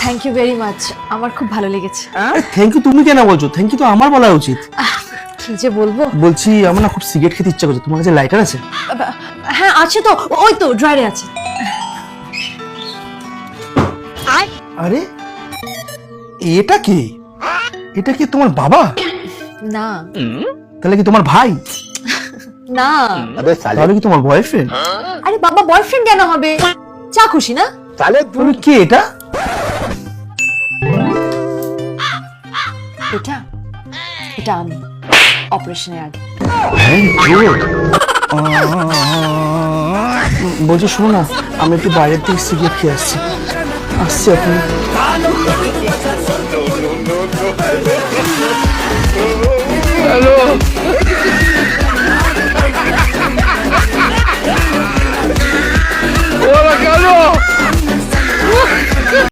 Thank you very much, আমার খুব ভালো লেগেছে। থ্যাংক ইউ তুমি কেন বলছো? থ্যাংক ইউ তো আমার বলা উচিত। কি যে বলবো। বলছি আমার না খুব সিগারেট খেতে ইচ্ছা করছে, তোমার কাছে লাইটার আছে? হ্যাঁ আছে তো, ওই তো ড্রয়ারে আছে। আরে এটা কি? এটা কি তোমার বাবা? না তাহলে কি তোমার ভাই? না। তাহলে কি তোমার বয়ফ্রেন্ড? আরে বাবা বয়ফ্রেন্ড কেন হবে, যা খুশি না। তুমি কে এটা? এটা এটা আমি অপারেশনের আগে। বলছি শোনো না, আমি একটু বাইরের থেকে সিগারেট খেয়ে আসছি। আপনি Hola, Carlos.